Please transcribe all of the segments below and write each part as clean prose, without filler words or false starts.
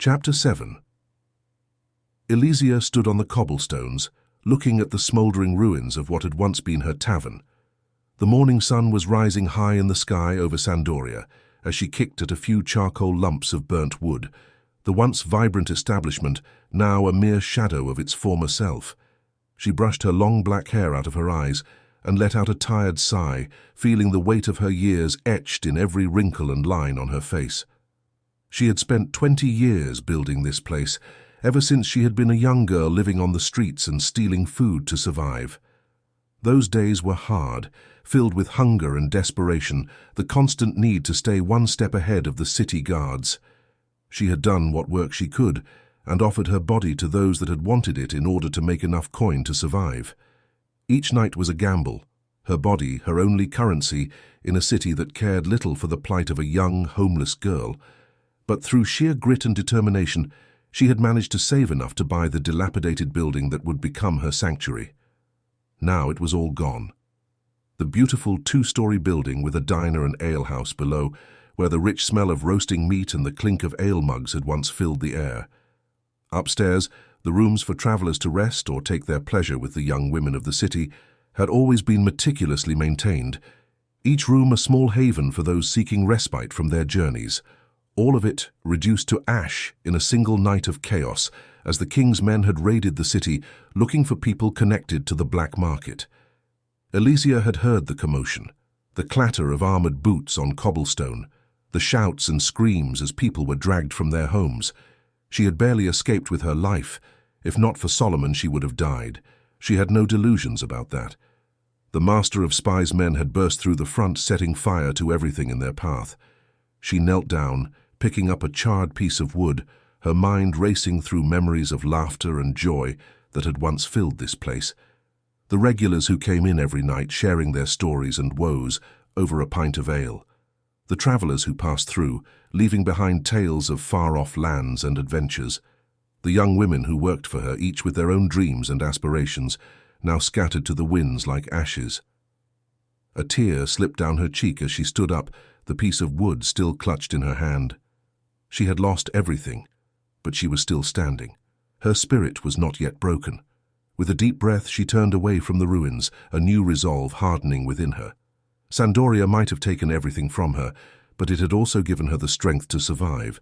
Chapter 7. Elysia stood on the cobblestones, looking at the smouldering ruins of what had once been her tavern. The morning sun was rising high in the sky over Sandoria as she kicked at a few charcoal lumps of burnt wood, the once vibrant establishment now a mere shadow of its former self. She brushed her long black hair out of her eyes and let out a tired sigh, feeling the weight of her years etched in every wrinkle and line on her face. She had spent 20 years building this place, ever since she had been a young girl living on the streets and stealing food to survive. Those days were hard, filled with hunger and desperation, the constant need to stay one step ahead of the city guards. She had done what work she could, and offered her body to those that had wanted it in order to make enough coin to survive. Each night was a gamble, her body her only currency in a city that cared little for the plight of a young, homeless girl. But through sheer grit and determination, she had managed to save enough to buy the dilapidated building that would become her sanctuary. Now it was all gone. The beautiful two-story building with a diner and alehouse below, where the rich smell of roasting meat and the clink of ale mugs had once filled the air. Upstairs, the rooms for travelers to rest or take their pleasure with the young women of the city had always been meticulously maintained, each room a small haven for those seeking respite from their journeys, all of it reduced to ash in a single night of chaos as the king's men had raided the city looking for people connected to the black market. Elysia had heard the commotion, the clatter of armored boots on cobblestone, the shouts and screams as people were dragged from their homes. She had barely escaped with her life. If not for Solomon, she would have died. She had no delusions about that. The master of spies' men had burst through the front, setting fire to everything in their path. She knelt down, picking up a charred piece of wood, her mind racing through memories of laughter and joy that had once filled this place. The regulars who came in every night sharing their stories and woes over a pint of ale. The travelers who passed through, leaving behind tales of far-off lands and adventures. The young women who worked for her, each with their own dreams and aspirations, now scattered to the winds like ashes. A tear slipped down her cheek as she stood up, the piece of wood still clutched in her hand. She had lost everything, but she was still standing. Her spirit was not yet broken. With a deep breath, she turned away from the ruins, a new resolve hardening within her. Sandoria might have taken everything from her, but it had also given her the strength to survive.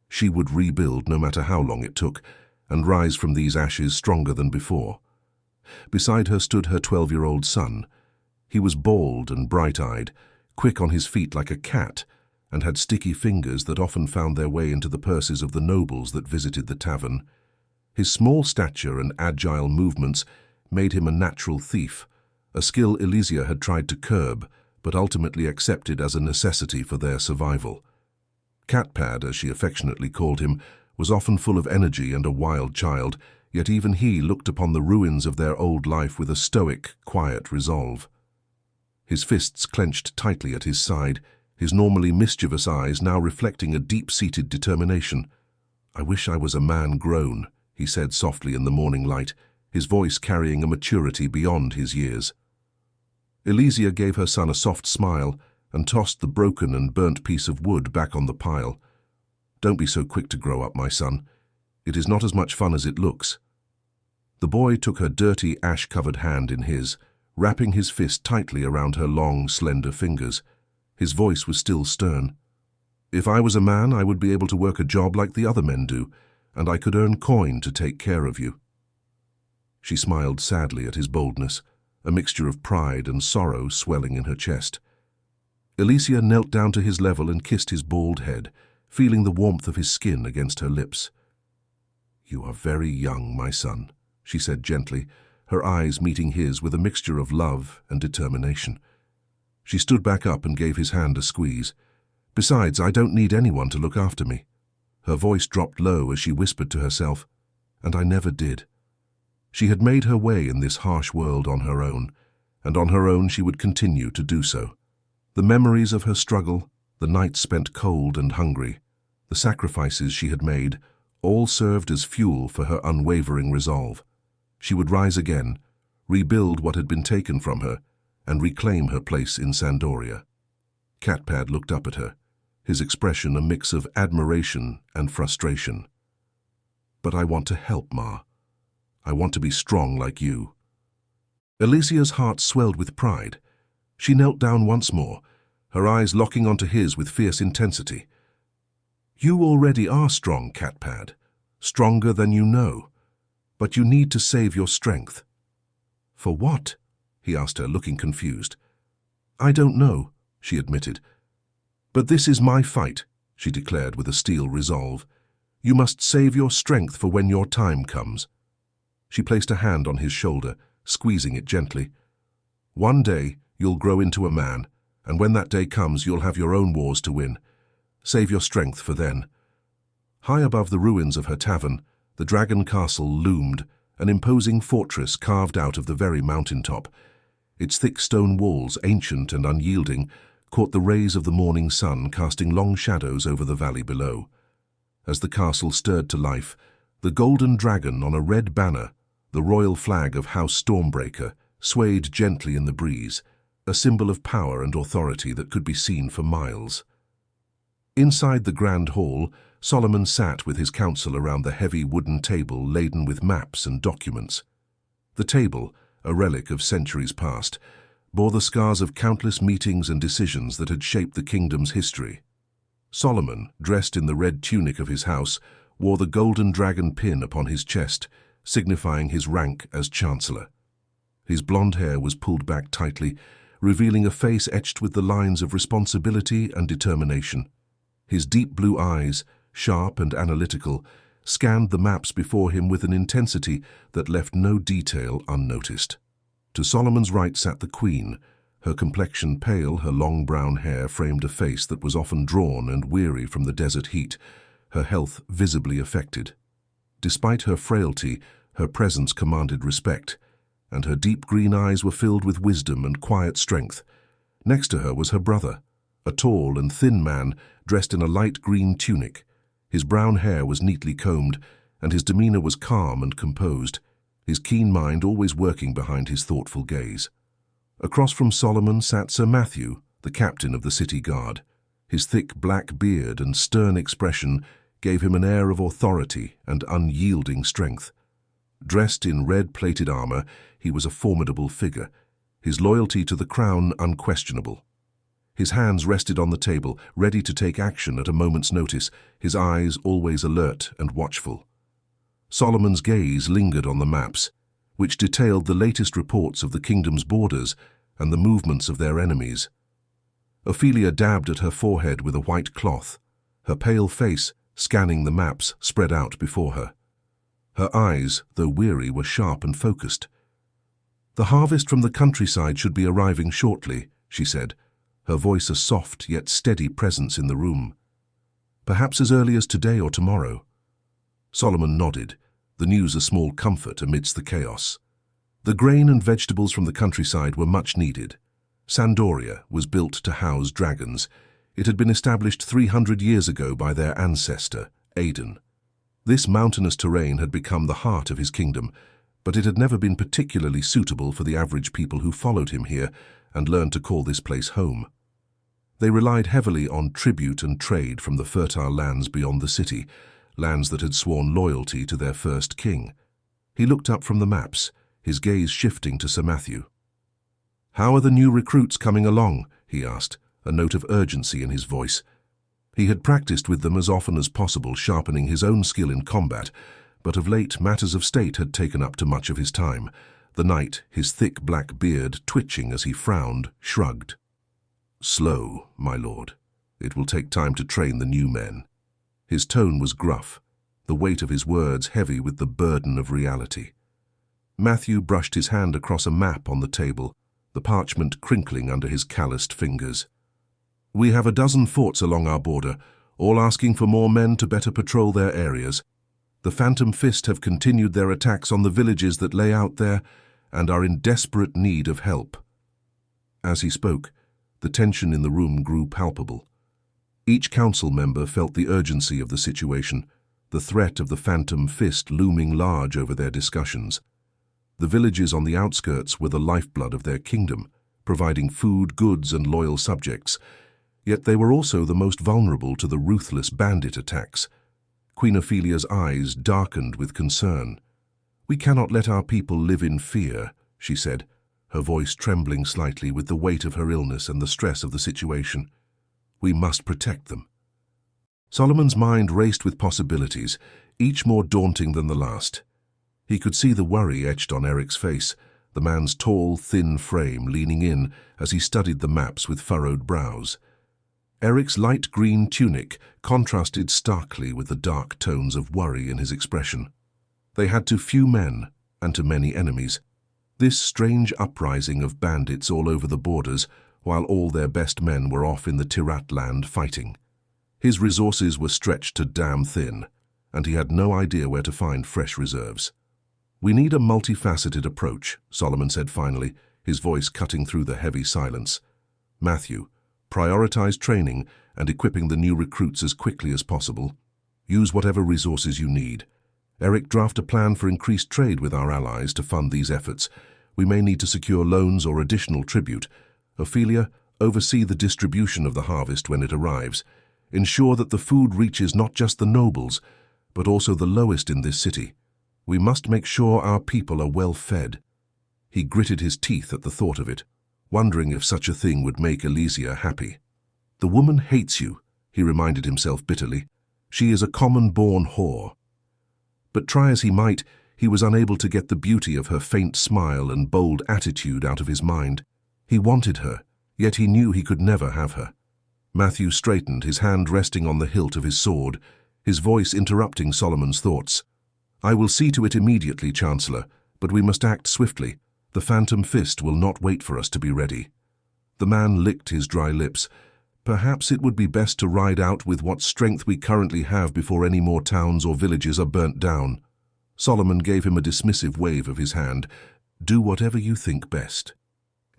She would rebuild no matter how long it took, and rise from these ashes stronger than before. Beside her stood her 12-year-old son. He was bald and bright-eyed, quick on his feet like a cat, and had sticky fingers that often found their way into the purses of the nobles that visited the tavern. His small stature and agile movements made him a natural thief, a skill Elysia had tried to curb, but ultimately accepted as a necessity for their survival. Catpad, as she affectionately called him, was often full of energy and a wild child, yet even he looked upon the ruins of their old life with a stoic, quiet resolve. His fists clenched tightly at his side, his normally mischievous eyes now reflecting a deep-seated determination. "I wish I was a man grown," he said softly in the morning light, his voice carrying a maturity beyond his years. Elysia gave her son a soft smile and tossed the broken and burnt piece of wood back on the pile. "Don't be so quick to grow up, my son. It is not as much fun as it looks." The boy took her dirty, ash-covered hand in his, wrapping his fist tightly around her long, slender fingers. His voice was still stern. "If I was a man, I would be able to work a job like the other men do, and I could earn coin to take care of you." She smiled sadly at his boldness, a mixture of pride and sorrow swelling in her chest. Elysia knelt down to his level and kissed his bald head, feeling the warmth of his skin against her lips. "You are very young, my son," she said gently, her eyes meeting his with a mixture of love and determination. She stood back up and gave his hand a squeeze. "Besides, I don't need anyone to look after me." Her voice dropped low as she whispered to herself, "And I never did." She had made her way in this harsh world on her own, and on her own she would continue to do so. The memories of her struggle, the nights spent cold and hungry, the sacrifices she had made, all served as fuel for her unwavering resolve. She would rise again, rebuild what had been taken from her, and reclaim her place in Sandoria. Catpad looked up at her, his expression a mix of admiration and frustration. But I want to help, Ma. I want to be strong like you." Alicia's heart swelled with pride. She knelt down once more, her eyes locking onto his with fierce intensity. "You already are strong, Catpad, stronger than you know, but you need to save your strength." "For what?" he asked her, looking confused. "I don't know," she admitted. "But this is my fight," she declared with a steel resolve. "You must save your strength for when your time comes." She placed a hand on his shoulder, squeezing it gently. "One day you'll grow into a man, and when that day comes you'll have your own wars to win. Save your strength for then." High above the ruins of her tavern, the dragon castle loomed, an imposing fortress carved out of the very mountaintop. Its thick stone walls, ancient and unyielding, caught the rays of the morning sun, casting long shadows over the valley below. As the castle stirred to life, the golden dragon on a red banner, the royal flag of House Stormbreaker, swayed gently in the breeze, a symbol of power and authority that could be seen for miles. Inside the grand hall, Solomon sat with his council around the heavy wooden table laden with maps and documents. The table, a relic of centuries past, bore the scars of countless meetings and decisions that had shaped the kingdom's history. Solomon, dressed in the red tunic of his house, wore the golden dragon pin upon his chest, signifying his rank as chancellor. His blonde hair was pulled back tightly, revealing a face etched with the lines of responsibility and determination. His deep blue eyes, sharp and analytical, scanned the maps before him with an intensity that left no detail unnoticed. To Solomon's right sat the queen. Her complexion pale, her long brown hair framed a face that was often drawn and weary from the desert heat, her health visibly affected. Despite her frailty, her presence commanded respect, and her deep green eyes were filled with wisdom and quiet strength. Next to her was her brother, a tall and thin man dressed in a light green tunic. His brown hair was neatly combed, and his demeanor was calm and composed, his keen mind always working behind his thoughtful gaze. Across from Solomon sat Sir Matthew, the captain of the city guard. His thick black beard and stern expression gave him an air of authority and unyielding strength. Dressed in red-plated armor, he was a formidable figure, his loyalty to the crown unquestionable. His hands rested on the table, ready to take action at a moment's notice, his eyes always alert and watchful. Solomon's gaze lingered on the maps, which detailed the latest reports of the kingdom's borders and the movements of their enemies. Ophelia dabbed at her forehead with a white cloth, her pale face, scanning the maps, spread out before her. Her eyes, though weary, were sharp and focused. "The harvest from the countryside should be arriving shortly," she said, her voice a soft yet steady presence in the room. "Perhaps as early as today or tomorrow." Solomon nodded, the news a small comfort amidst the chaos. The grain and vegetables from the countryside were much needed. Sandoria was built to house dragons. It had been established 300 years ago by their ancestor, Aiden. This mountainous terrain had become the heart of his kingdom, but it had never been particularly suitable for the average people who followed him here and learned to call this place home. They relied heavily on tribute and trade from the fertile lands beyond the city, lands that had sworn loyalty to their first king. He looked up from the maps, his gaze shifting to Sir Matthew. "How are the new recruits coming along?" he asked, a note of urgency in his voice. He had practiced with them as often as possible, sharpening his own skill in combat, but of late matters of state had taken up too much of his time. The knight, his thick black beard twitching as he frowned, shrugged. "Slow, my lord. It will take time to train the new men." His tone was gruff, the weight of his words heavy with the burden of reality. Matthew brushed his hand across a map on the table, the parchment crinkling under his calloused fingers. "We have a dozen forts along our border, all asking for more men to better patrol their areas. The Phantom Fist have continued their attacks on the villages that lay out there and are in desperate need of help." As he spoke, the tension in the room grew palpable. Each council member felt the urgency of the situation, the threat of the Phantom Fist looming large over their discussions. The villages on the outskirts were the lifeblood of their kingdom, providing food, goods, and loyal subjects, yet they were also the most vulnerable to the ruthless bandit attacks. Queen Ophelia's eyes darkened with concern. "We cannot let our people live in fear," she said, her voice trembling slightly with the weight of her illness and the stress of the situation. "We must protect them." Solomon's mind raced with possibilities, each more daunting than the last. He could see the worry etched on Eric's face, the man's tall, thin frame leaning in as he studied the maps with furrowed brows. Eric's light green tunic contrasted starkly with the dark tones of worry in his expression. They had too few men and too many enemies. This strange uprising of bandits all over the borders, while all their best men were off in the Tirat land fighting. His resources were stretched to damn thin, and he had no idea where to find fresh reserves. "We need a multifaceted approach," Solomon said finally, his voice cutting through the heavy silence. "Matthew, prioritize training and equipping the new recruits as quickly as possible. Use whatever resources you need. Eric, draft a plan for increased trade with our allies to fund these efforts. We may need to secure loans or additional tribute. Ophelia, oversee the distribution of the harvest when it arrives. Ensure that the food reaches not just the nobles, but also the lowest in this city. We must make sure our people are well fed." He gritted his teeth at the thought of it, wondering if such a thing would make Elysia happy. "The woman hates you," he reminded himself bitterly. "She is a common-born whore." But try as he might, he was unable to get the beauty of her faint smile and bold attitude out of his mind. He wanted her, yet he knew he could never have her. Matthew straightened, his hand resting on the hilt of his sword, his voice interrupting Solomon's thoughts. "I will see to it immediately, Chancellor, but we must act swiftly. The Phantom Fist will not wait for us to be ready." The man licked his dry lips. "Perhaps it would be best to ride out with what strength we currently have before any more towns or villages are burnt down." Solomon gave him a dismissive wave of his hand. "Do whatever you think best."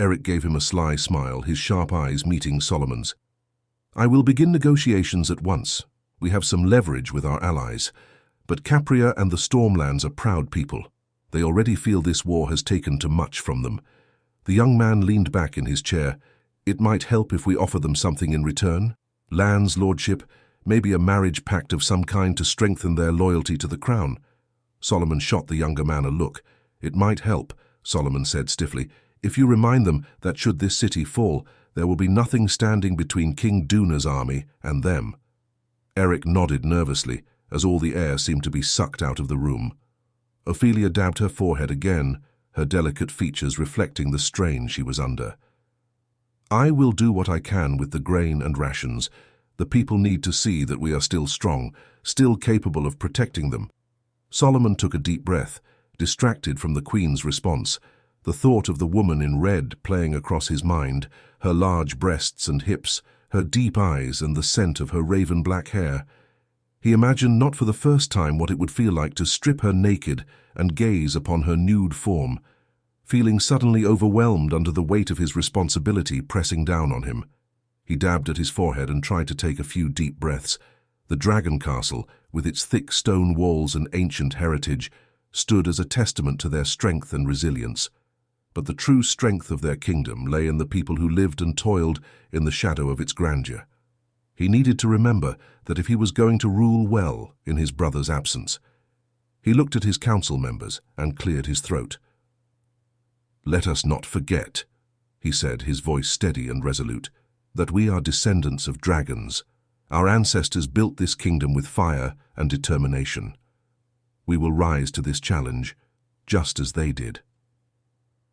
Eric gave him a sly smile, his sharp eyes meeting Solomon's. "I will begin negotiations at once. We have some leverage with our allies. But Capria and the Stormlands are proud people. They already feel this war has taken too much from them." The young man leaned back in his chair. "It might help if we offer them something in return. Lands, lordship, maybe a marriage pact of some kind to strengthen their loyalty to the crown." Solomon shot the younger man a look. "It might help," Solomon said stiffly, "if you remind them that should this city fall, there will be nothing standing between King Duna's army and them." Eric nodded nervously, as all the air seemed to be sucked out of the room. Ophelia dabbed her forehead again, her delicate features reflecting the strain she was under. "I will do what I can with the grain and rations. The people need to see that we are still strong, still capable of protecting them." Solomon took a deep breath, distracted from the Queen's response, the thought of the woman in red playing across his mind, her large breasts and hips, her deep eyes and the scent of her raven-black hair. He imagined not for the first time what it would feel like to strip her naked and gaze upon her nude form, feeling suddenly overwhelmed under the weight of his responsibility pressing down on him. He dabbed at his forehead and tried to take a few deep breaths. The dragon castle, with its thick stone walls and ancient heritage, stood as a testament to their strength and resilience. But the true strength of their kingdom lay in the people who lived and toiled in the shadow of its grandeur. He needed to remember that if he was going to rule well in his brother's absence. He looked at his council members and cleared his throat. "Let us not forget," he said, his voice steady and resolute, "that we are descendants of dragons. Our ancestors built this kingdom with fire and determination. We will rise to this challenge, just as they did."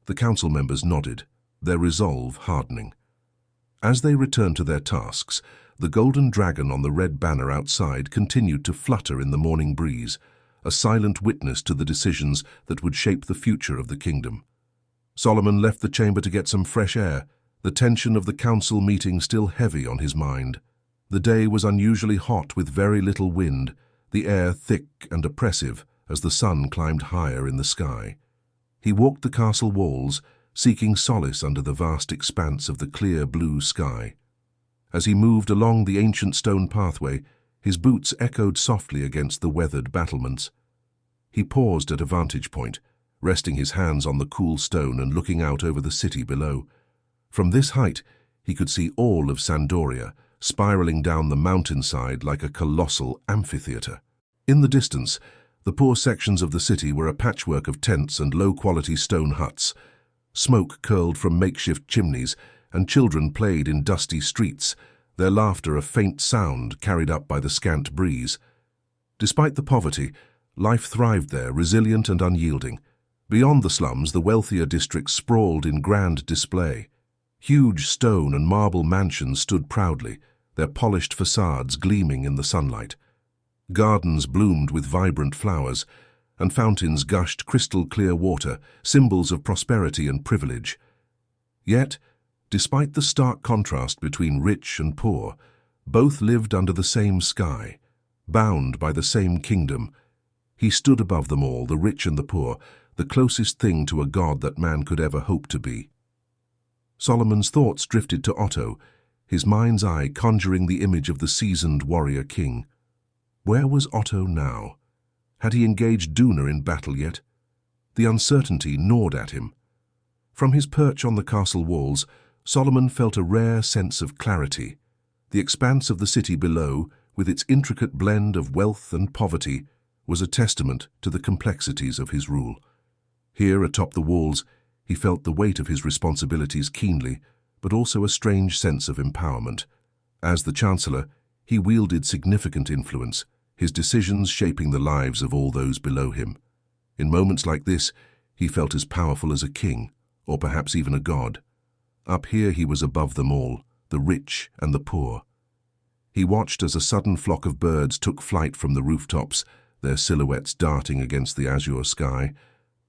The council members nodded, their resolve hardening. As they returned to their tasks, the golden dragon on the red banner outside continued to flutter in the morning breeze, a silent witness to the decisions that would shape the future of the kingdom. Solomon left the chamber to get some fresh air, the tension of the council meeting still heavy on his mind. The day was unusually hot with very little wind, the air thick and oppressive as the sun climbed higher in the sky. He walked the castle walls, seeking solace under the vast expanse of the clear blue sky. As he moved along the ancient stone pathway, his boots echoed softly against the weathered battlements. He paused at a vantage point, resting his hands on the cool stone and looking out over the city below. From this height, he could see all of Sandoria, spiraling down the mountainside like a colossal amphitheater. In the distance, the poor sections of the city were a patchwork of tents and low-quality stone huts. Smoke curled from makeshift chimneys, and children played in dusty streets, their laughter a faint sound carried up by the scant breeze. Despite the poverty, life thrived there, resilient and unyielding. Beyond the slums, the wealthier districts sprawled in grand display. Huge stone and marble mansions stood proudly, their polished facades gleaming in the sunlight. Gardens bloomed with vibrant flowers, and fountains gushed crystal-clear water, symbols of prosperity and privilege. Yet, despite the stark contrast between rich and poor, both lived under the same sky, bound by the same kingdom. He stood above them all, the rich and the poor, the closest thing to a god that man could ever hope to be. Solomon's thoughts drifted to Otto, his mind's eye conjuring the image of the seasoned warrior king. Where was Otto now? Had he engaged Duna in battle yet? The uncertainty gnawed at him. From his perch on the castle walls, Solomon felt a rare sense of clarity. The expanse of the city below, with its intricate blend of wealth and poverty, was a testament to the complexities of his rule. Here, atop the walls, he felt the weight of his responsibilities keenly, but also a strange sense of empowerment. As the Chancellor, he wielded significant influence, his decisions shaping the lives of all those below him. In moments like this, he felt as powerful as a king, or perhaps even a god. Up here he was above them all, the rich and the poor. He watched as a sudden flock of birds took flight from the rooftops, their silhouettes darting against the azure sky.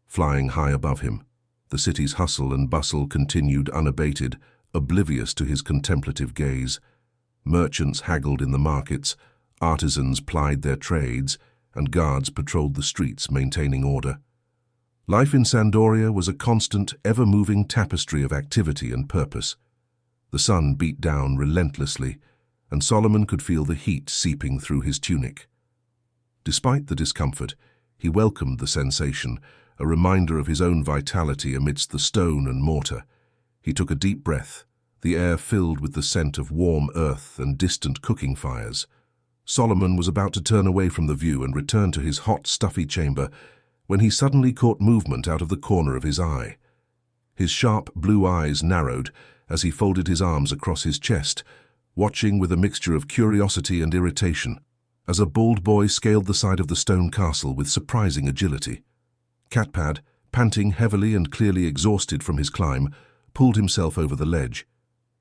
Flying high above him, the city's hustle and bustle continued unabated, oblivious to his contemplative gaze. Merchants haggled in the markets, artisans plied their trades, and guards patrolled the streets, maintaining order. Life in Sandoria was a constant, ever-moving tapestry of activity and purpose. The sun beat down relentlessly, and Solomon could feel the heat seeping through his tunic. Despite the discomfort, he welcomed the sensation, a reminder of his own vitality amidst the stone and mortar. He took a deep breath, the air filled with the scent of warm earth and distant cooking fires. Solomon was about to turn away from the view and return to his hot, stuffy chamber when he suddenly caught movement out of the corner of his eye. His sharp blue eyes narrowed as he folded his arms across his chest, watching with a mixture of curiosity and irritation, as a bald boy scaled the side of the stone castle with surprising agility. Catpad, panting heavily and clearly exhausted from his climb, pulled himself over the ledge.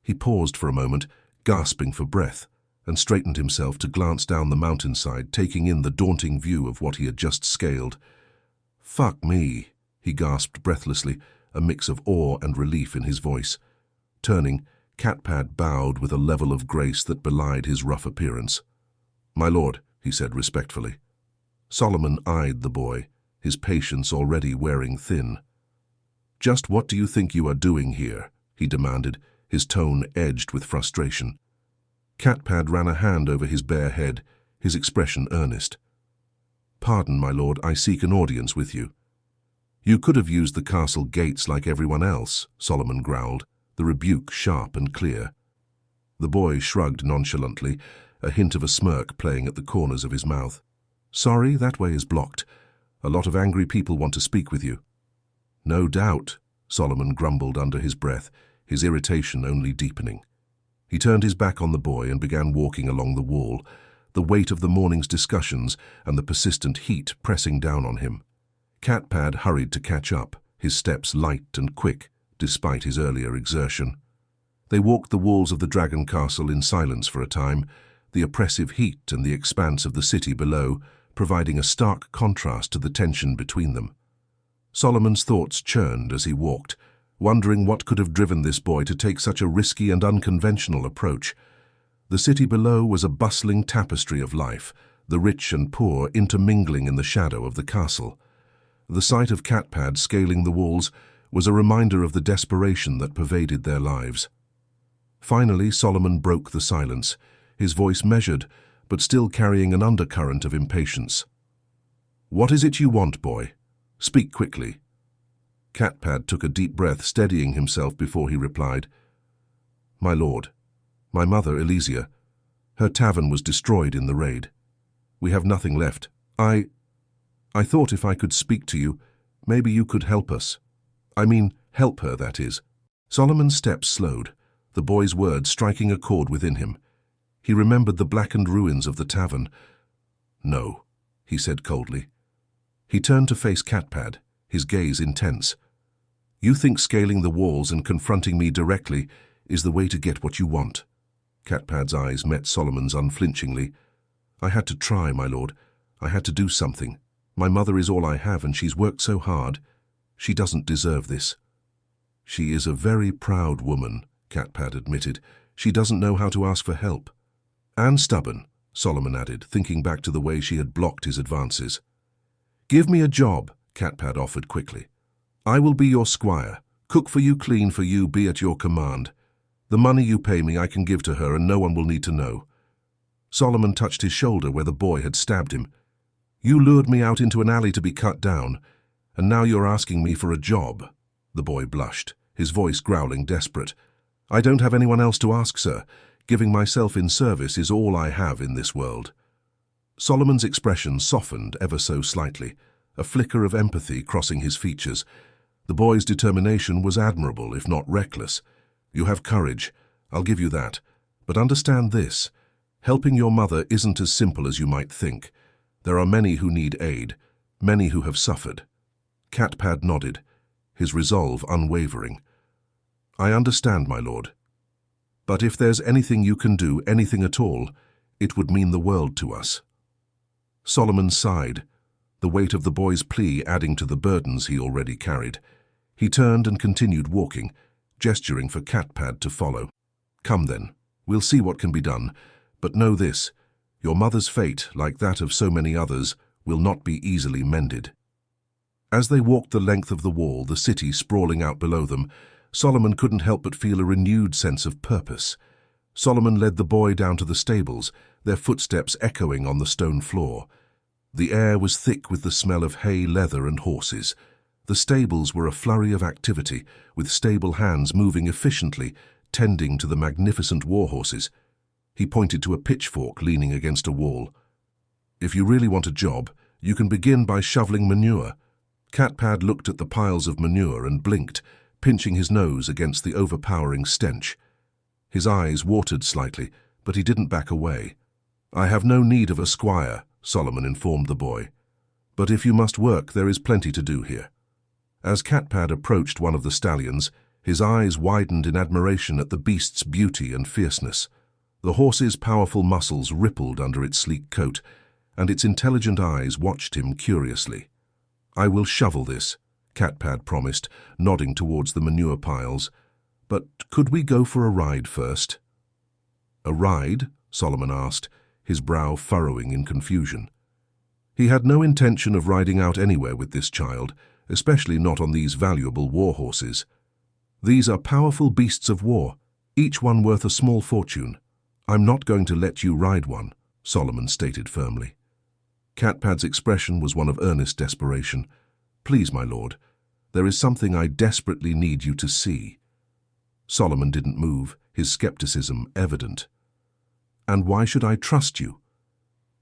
He paused for a moment, gasping for breath, and straightened himself to glance down the mountainside, taking in the daunting view of what he had just scaled. "Fuck me," he gasped breathlessly, a mix of awe and relief in his voice. Turning, Catpad bowed with a level of grace that belied his rough appearance. "My lord," he said respectfully. Solomon eyed the boy, his patience already wearing thin. "Just what do you think you are doing here?" he demanded, his tone edged with frustration. Catpad ran a hand over his bare head, his expression earnest. "Pardon, my lord, I seek an audience with you." "You could have used the castle gates like everyone else," Solomon growled, the rebuke sharp and clear. The boy shrugged nonchalantly, a hint of a smirk playing at the corners of his mouth. "Sorry, that way is blocked. A lot of angry people want to speak with you." "No doubt," Solomon grumbled under his breath, his irritation only deepening. He turned his back on the boy and began walking along the wall, the weight of the morning's discussions and the persistent heat pressing down on him. Catpad hurried to catch up, his steps light and quick, despite his earlier exertion. They walked the walls of the dragon castle in silence for a time, the oppressive heat and the expanse of the city below providing a stark contrast to the tension between them. Solomon's thoughts churned as he walked, wondering what could have driven this boy to take such a risky and unconventional approach. The city below was a bustling tapestry of life, the rich and poor intermingling in the shadow of the castle. The sight of Catpad scaling the walls was a reminder of the desperation that pervaded their lives. Finally, Solomon broke the silence, his voice measured, but still carrying an undercurrent of impatience. "What is it you want, boy? Speak quickly." Catpad took a deep breath, steadying himself before he replied. "My lord, my mother, Elysia, her tavern was destroyed in the raid. We have nothing left, I thought if I could speak to you, maybe you could help us. I mean, help her, that is." Solomon's steps slowed, the boy's words striking a chord within him. He remembered the blackened ruins of the tavern. "No," he said coldly. He turned to face Catpad, his gaze intense. "You think scaling the walls and confronting me directly is the way to get what you want?" Catpad's eyes met Solomon's unflinchingly. "I had to try, my lord. I had to do something. My mother is all I have, and she's worked so hard. She doesn't deserve this." "She is a very proud woman," Catpad admitted. "She doesn't know how to ask for help." "And stubborn," Solomon added, thinking back to the way she had blocked his advances. "Give me a job," Catpad offered quickly. "I will be your squire, cook for you, clean for you, be at your command. The money you pay me I can give to her, and no one will need to know." Solomon touched his shoulder where the boy had stabbed him. "You lured me out into an alley to be cut down, and now you're asking me for a job." The boy blushed, his voice growling desperate. "I don't have anyone else to ask, sir. Giving myself in service is all I have in this world." Solomon's expression softened ever so slightly, a flicker of empathy crossing his features. The boy's determination was admirable, if not reckless. "You have courage, I'll give you that. But understand this. Helping your mother isn't as simple as you might think. There are many who need aid, many who have suffered." Catpad nodded, his resolve unwavering. "I understand, my lord. But if there's anything you can do, anything at all, it would mean the world to us." Solomon sighed, the weight of the boy's plea adding to the burdens he already carried. He turned and continued walking, gesturing for Catpad to follow. "Come then, we'll see what can be done. But know this, your mother's fate, like that of so many others, will not be easily mended." As they walked the length of the wall, the city sprawling out below them, Solomon couldn't help but feel a renewed sense of purpose. Solomon led the boy down to the stables, their footsteps echoing on the stone floor. The air was thick with the smell of hay, leather, and horses. The stables were a flurry of activity, with stable hands moving efficiently, tending to the magnificent war horses. He pointed to a pitchfork leaning against a wall. "If you really want a job, you can begin by shoveling manure." Catpad looked at the piles of manure and blinked, pinching his nose against the overpowering stench. His eyes watered slightly, but he didn't back away. "I have no need of a squire," Solomon informed the boy. "But if you must work, there is plenty to do here." As Catpad approached one of the stallions, his eyes widened in admiration at the beast's beauty and fierceness. The horse's powerful muscles rippled under its sleek coat, and its intelligent eyes watched him curiously. "I will shovel this," Catpad promised, nodding towards the manure piles. "But could we go for a ride first?" "A ride?" Solomon asked, his brow furrowing in confusion. He had no intention of riding out anywhere with this child, especially not on these valuable war horses. "These are powerful beasts of war, each one worth a small fortune. I'm not going to let you ride one," Solomon stated firmly. Catpad's expression was one of earnest desperation. "Please, my lord, there is something I desperately need you to see." Solomon didn't move, his skepticism evident. "And why should I trust you?"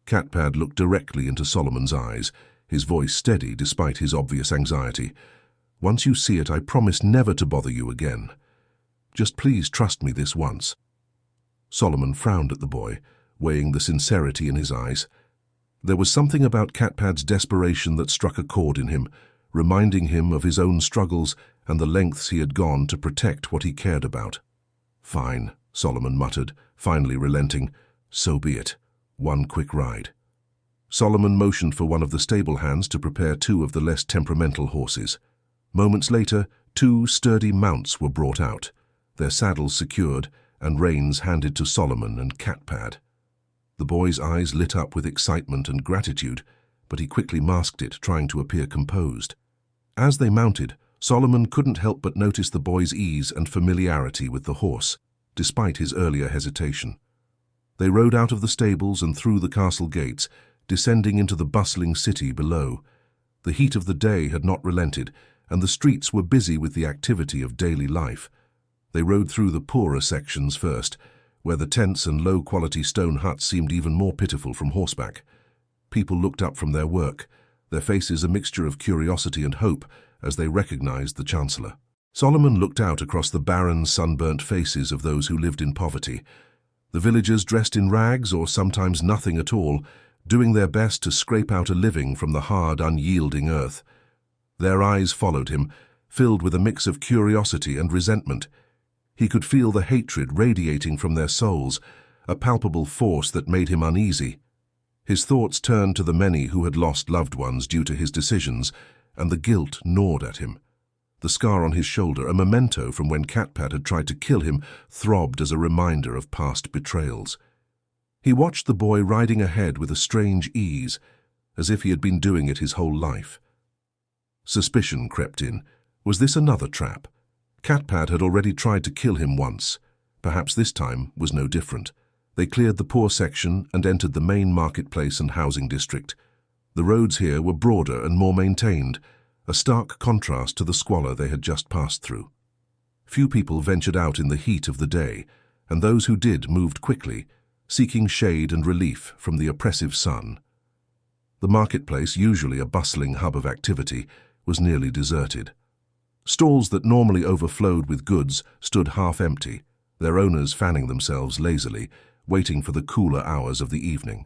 Catpad looked directly into Solomon's eyes, his voice steady despite his obvious anxiety. "Once you see it, I promise never to bother you again. Just please trust me this once." Solomon frowned at the boy, weighing the sincerity in his eyes. There was something about Catpad's desperation that struck a chord in him, reminding him of his own struggles and the lengths he had gone to protect what he cared about. "Fine," Solomon muttered, finally relenting. "So be it. One quick ride." Solomon motioned for one of the stable hands to prepare two of the less temperamental horses. Moments later, two sturdy mounts were brought out, their saddles secured and reins handed to Solomon and Catpad. The boy's eyes lit up with excitement and gratitude, but he quickly masked it, trying to appear composed. As they mounted, Solomon couldn't help but notice the boy's ease and familiarity with the horse, despite his earlier hesitation. They rode out of the stables and through the castle gates, descending into the bustling city below. The heat of the day had not relented, and the streets were busy with the activity of daily life. They rode through the poorer sections first, where the tents and low-quality stone huts seemed even more pitiful from horseback. people looked up from their work, their faces a mixture of curiosity and hope as they recognized the Chancellor. Solomon looked out across the barren, sunburnt faces of those who lived in poverty, the villagers dressed in rags or sometimes nothing at all, doing their best to scrape out a living from the hard, unyielding earth. Their eyes followed him, filled with a mix of curiosity and resentment. He could feel the hatred radiating from their souls, a palpable force that made him uneasy. His thoughts turned to the many who had lost loved ones due to his decisions, and the guilt gnawed at him. The scar on his shoulder, a memento from when Catpad had tried to kill him, throbbed as a reminder of past betrayals. He watched the boy riding ahead with a strange ease, as if he had been doing it his whole life. Suspicion crept in. Was this another trap? Catpad had already tried to kill him once. Perhaps this time was no different. They cleared the poor section and entered the main marketplace and housing district. The roads here were broader and more maintained, a stark contrast to the squalor they had just passed through. Few people ventured out in the heat of the day, and those who did moved quickly, seeking shade and relief from the oppressive sun. The marketplace, usually a bustling hub of activity, was nearly deserted. Stalls that normally overflowed with goods stood half empty, their owners fanning themselves lazily, waiting for the cooler hours of the evening.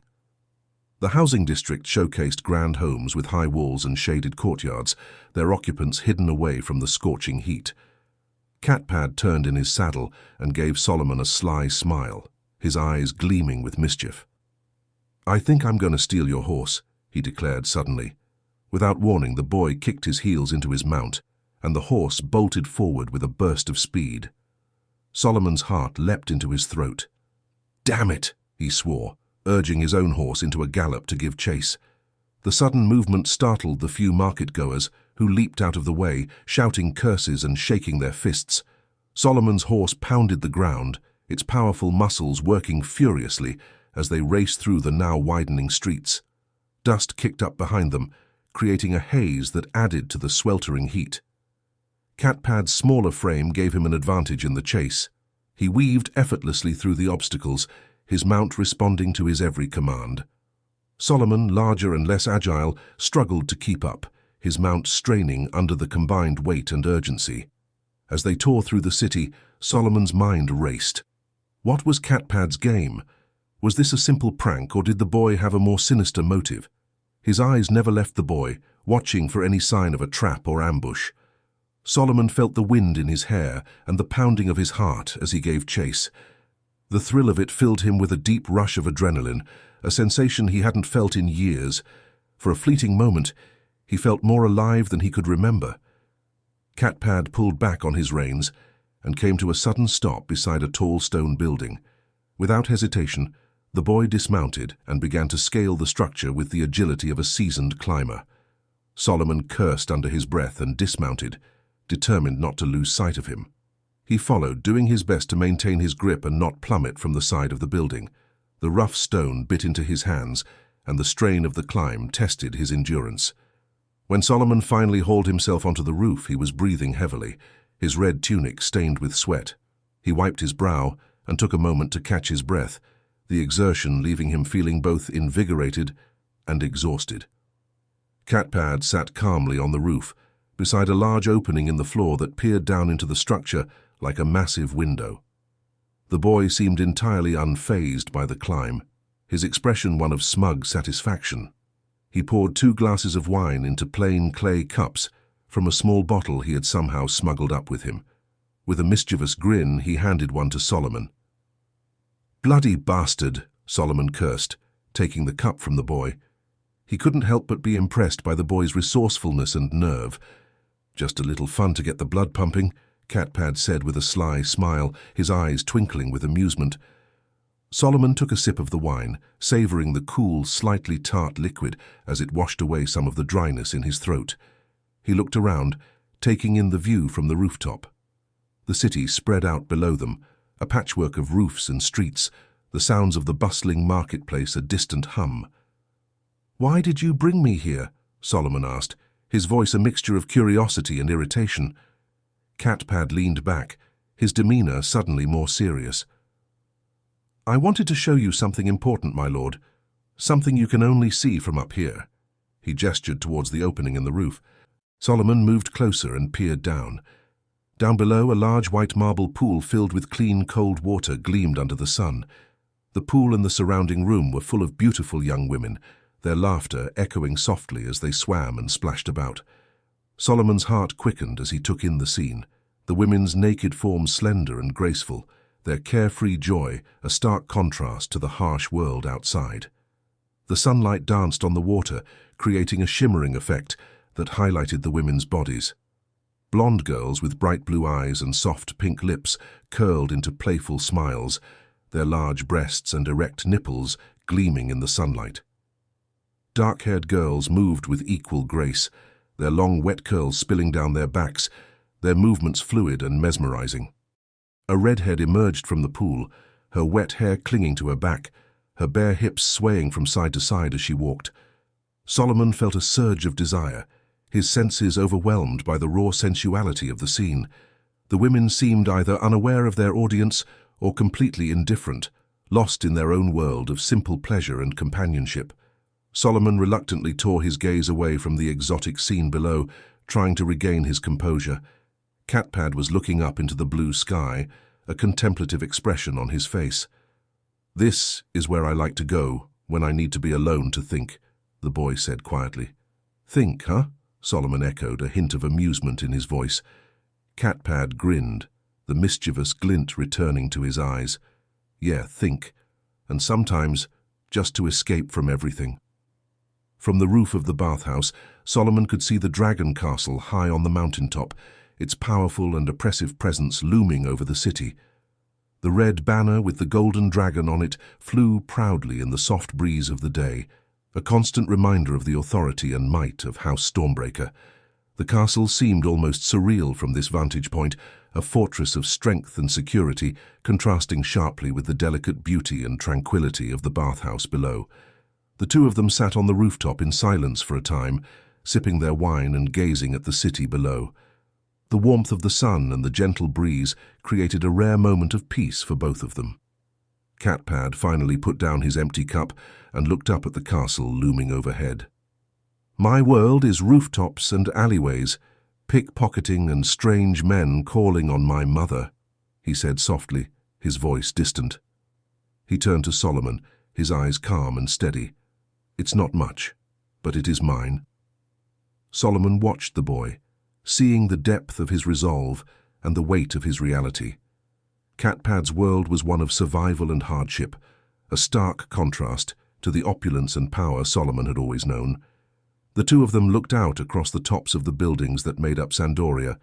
The housing district showcased grand homes with high walls and shaded courtyards, their occupants hidden away from the scorching heat. Catpad turned in his saddle and gave Solomon a sly smile, his eyes gleaming with mischief. "I think I'm going to steal your horse," he declared suddenly. Without warning, the boy kicked his heels into his mount, and the horse bolted forward with a burst of speed. Solomon's heart leapt into his throat. "Damn it!" he swore, urging his own horse into a gallop to give chase. The sudden movement startled the few market-goers, who leaped out of the way, shouting curses and shaking their fists. Solomon's horse pounded the ground, its powerful muscles working furiously as they raced through the now widening streets. Dust kicked up behind them, creating a haze that added to the sweltering heat. Catpad's smaller frame gave him an advantage in the chase. He weaved effortlessly through the obstacles, his mount responding to his every command. Solomon, larger and less agile, struggled to keep up, his mount straining under the combined weight and urgency. As they tore through the city, Solomon's mind raced. What was Catpad's game? Was this a simple prank, or did the boy have a more sinister motive? His eyes never left the boy, watching for any sign of a trap or ambush. Solomon felt the wind in his hair and the pounding of his heart as he gave chase. The thrill of it filled him with a deep rush of adrenaline, a sensation he hadn't felt in years. For a fleeting moment, he felt more alive than he could remember. Catpad pulled back on his reins and came to a sudden stop beside a tall stone building. Without hesitation, the boy dismounted and began to scale the structure with the agility of a seasoned climber. Solomon cursed under his breath and dismounted, determined not to lose sight of him. He followed, doing his best to maintain his grip and not plummet from the side of the building. The rough stone bit into his hands, and the strain of the climb tested his endurance. When Solomon finally hauled himself onto the roof, he was breathing heavily, his red tunic stained with sweat. He wiped his brow and took a moment to catch his breath, the exertion leaving him feeling both invigorated and exhausted. Catpad sat calmly on the roof, beside a large opening in the floor that peered down into the structure like a massive window. The boy seemed entirely unfazed by the climb, his expression one of smug satisfaction. He poured 2 glasses of wine into plain clay cups from a small bottle he had somehow smuggled up with him. With a mischievous grin, he handed one to Solomon. "Bloody bastard," Solomon cursed, taking the cup from the boy. He couldn't help but be impressed by the boy's resourcefulness and nerve. "Just a little fun to get the blood pumping," Catpad said with a sly smile, his eyes twinkling with amusement. Solomon took a sip of the wine, savoring the cool, slightly tart liquid as it washed away some of the dryness in his throat. He looked around, taking in the view from the rooftop. The city spread out below them, a patchwork of roofs and streets, the sounds of the bustling marketplace a distant hum. "Why did you bring me here?" Solomon asked, his voice a mixture of curiosity and irritation. Catpad leaned back, his demeanor suddenly more serious. "I wanted to show you something important, my lord. Something you can only see from up here. He gestured towards the opening in the roof. Solomon moved closer and peered down. Down below, a large white marble pool filled with clean, cold water gleamed under the sun. The pool and the surrounding room were full of beautiful young women, their laughter echoing softly as they swam and splashed about. Solomon's heart quickened as he took in the scene, the women's naked forms slender and graceful, their carefree joy a stark contrast to the harsh world outside. The sunlight danced on the water, creating a shimmering effect that highlighted the women's bodies. Blonde girls with bright blue eyes and soft pink lips curled into playful smiles, their large breasts and erect nipples gleaming in the sunlight. Dark-haired girls moved with equal grace, their long wet curls spilling down their backs, their movements fluid and mesmerizing. A redhead emerged from the pool, her wet hair clinging to her back, her bare hips swaying from side to side as she walked. Solomon felt a surge of desire, his senses overwhelmed by the raw sensuality of the scene. The women seemed either unaware of their audience or completely indifferent, lost in their own world of simple pleasure and companionship. Solomon reluctantly tore his gaze away from the exotic scene below, trying to regain his composure. Catpad was looking up into the blue sky, a contemplative expression on his face. "This is where I like to go when I need to be alone to think," the boy said quietly. "Think, huh?" Solomon echoed, a hint of amusement in his voice. Catpad grinned, the mischievous glint returning to his eyes. "Yeah, think. And sometimes just to escape from everything." From the roof of the bathhouse, Solomon could see the dragon castle high on the mountaintop, its powerful and oppressive presence looming over the city. The red banner with the golden dragon on it flew proudly in the soft breeze of the day, a constant reminder of the authority and might of House Stormbreaker. The castle seemed almost surreal from this vantage point, a fortress of strength and security, contrasting sharply with the delicate beauty and tranquility of the bathhouse below. The two of them sat on the rooftop in silence for a time, sipping their wine and gazing at the city below. The warmth of the sun and the gentle breeze created a rare moment of peace for both of them. Catpad finally put down his empty cup and looked up at the castle looming overhead. "My world is rooftops and alleyways, pickpocketing and strange men calling on my mother," he said softly, his voice distant. He turned to Solomon, his eyes calm and steady. "It's not much, but it is mine." Solomon watched the boy, seeing the depth of his resolve and the weight of his reality. Catpad's world was one of survival and hardship, a stark contrast to the opulence and power Solomon had always known. The two of them looked out across the tops of the buildings that made up Sandoria,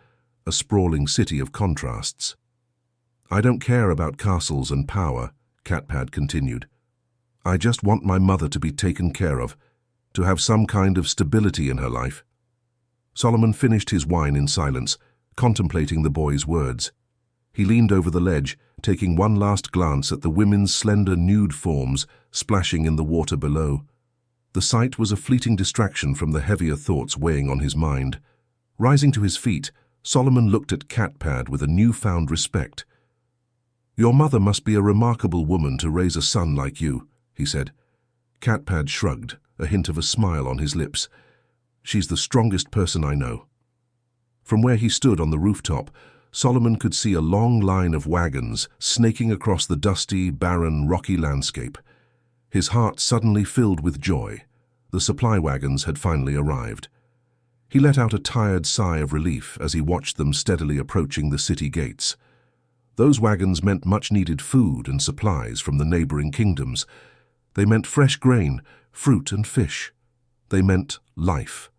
a sprawling city of contrasts. "I don't care about castles and power," Catpad continued. "I just want my mother to be taken care of, to have some kind of stability in her life." Solomon finished his wine in silence, contemplating the boy's words. He leaned over the ledge, taking one last glance at the women's slender nude forms splashing in the water below. The sight was a fleeting distraction from the heavier thoughts weighing on his mind. Rising to his feet, Solomon looked at Catpad with a newfound respect. "Your mother must be a remarkable woman to raise a son like you," he said. Catpad shrugged, a hint of a smile on his lips. "She's the strongest person I know." From where he stood on the rooftop, Solomon could see a long line of wagons snaking across the dusty, barren, rocky landscape. His heart suddenly filled with joy. The supply wagons had finally arrived. He let out a tired sigh of relief as he watched them steadily approaching the city gates. Those wagons meant much-needed food and supplies from the neighboring kingdoms. They meant fresh grain, fruit and fish. They meant life.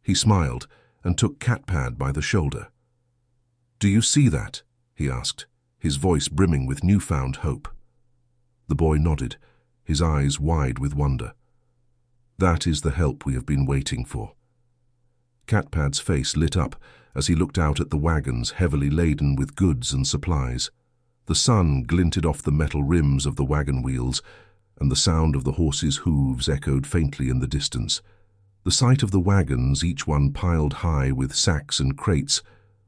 He smiled and took Catpad by the shoulder. "Do you see that?" he asked, his voice brimming with newfound hope. The boy nodded, his eyes wide with wonder. "That is the help we have been waiting for." Catpad's face lit up as he looked out at the wagons heavily laden with goods and supplies. The sun glinted off the metal rims of the wagon wheels, and the sound of the horses' hooves echoed faintly in the distance. The sight of the wagons, each one piled high with sacks and crates,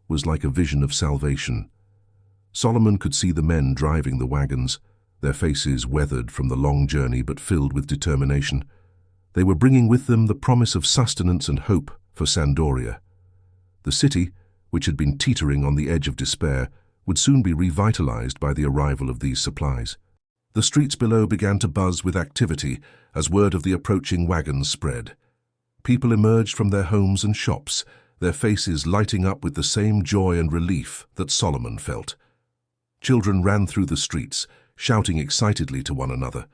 was like a vision of salvation. Solomon could see the men driving the wagons, their faces weathered from the long journey but filled with determination. They were bringing with them the promise of sustenance and hope for Sandoria. The city, which had been teetering on the edge of despair, would soon be revitalized by the arrival of these supplies. The streets below began to buzz with activity as word of the approaching wagons spread. People emerged from their homes and shops, their faces lighting up with the same joy and relief that Solomon felt. Children ran through the streets, shouting excitedly to one another.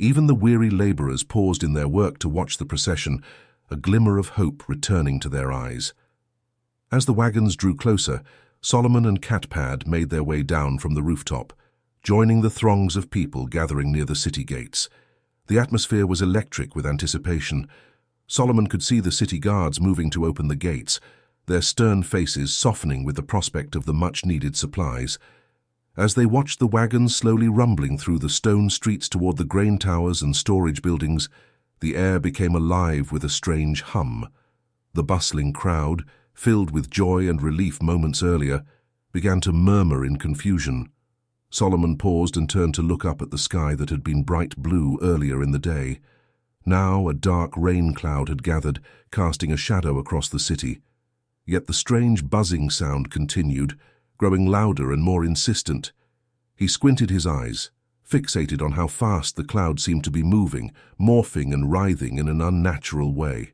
Even the weary laborers paused in their work to watch the procession, a glimmer of hope returning to their eyes. As the wagons drew closer, Solomon and Catpad made their way down from the rooftop, joining the throngs of people gathering near the city gates. The atmosphere was electric with anticipation. Solomon could see the city guards moving to open the gates, their stern faces softening with the prospect of the much-needed supplies. As they watched the wagons slowly rumbling through the stone streets toward the grain towers and storage buildings, the air became alive with a strange hum. The bustling crowd, filled with joy and relief moments earlier, began to murmur in confusion. Solomon paused and turned to look up at the sky that had been bright blue earlier in the day. Now a dark rain cloud had gathered, casting a shadow across the city. Yet the strange buzzing sound continued, growing louder and more insistent. He squinted his eyes, fixated on how fast the cloud seemed to be moving, morphing and writhing in an unnatural way.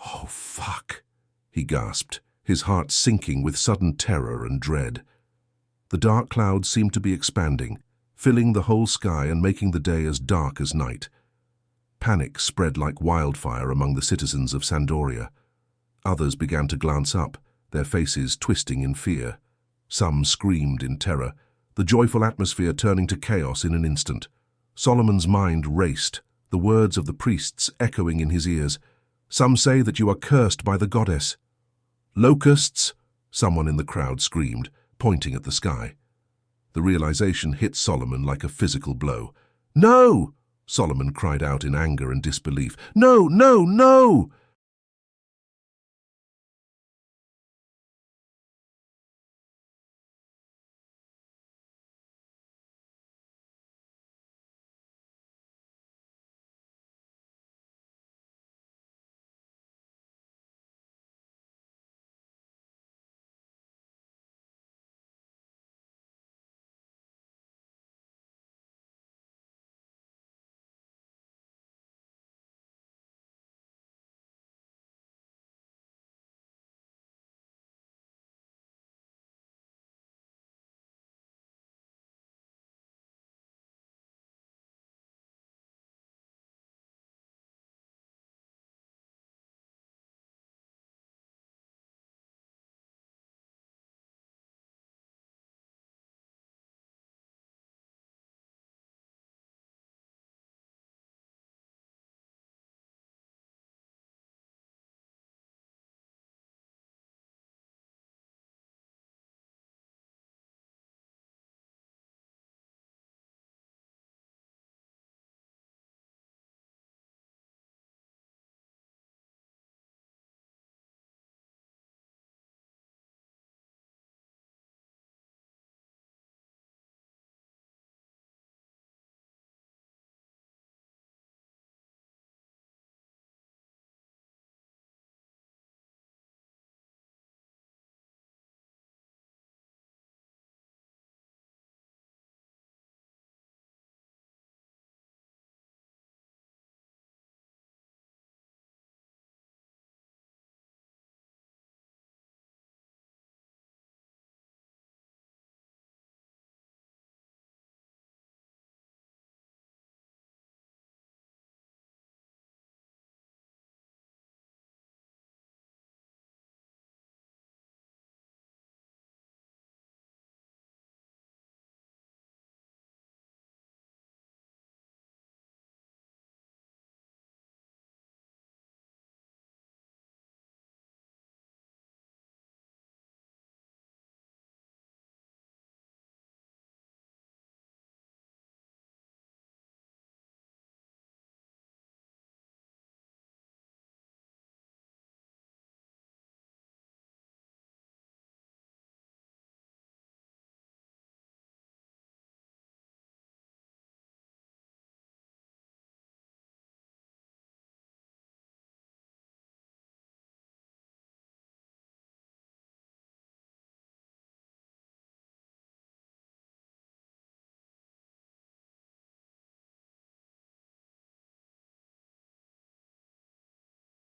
"Oh, fuck," he gasped, his heart sinking with sudden terror and dread. The dark clouds seemed to be expanding, filling the whole sky and making the day as dark as night. Panic spread like wildfire among the citizens of Sandoria. Others began to glance up, their faces twisting in fear. Some screamed in terror, the joyful atmosphere turning to chaos in an instant. Solomon's mind raced, the words of the priests echoing in his ears. "Some say that you are cursed by the goddess." "Locusts!" someone in the crowd screamed, pointing at the sky. The realization hit Solomon like a physical blow. "No!" Solomon cried out in anger and disbelief. "No, no, no!"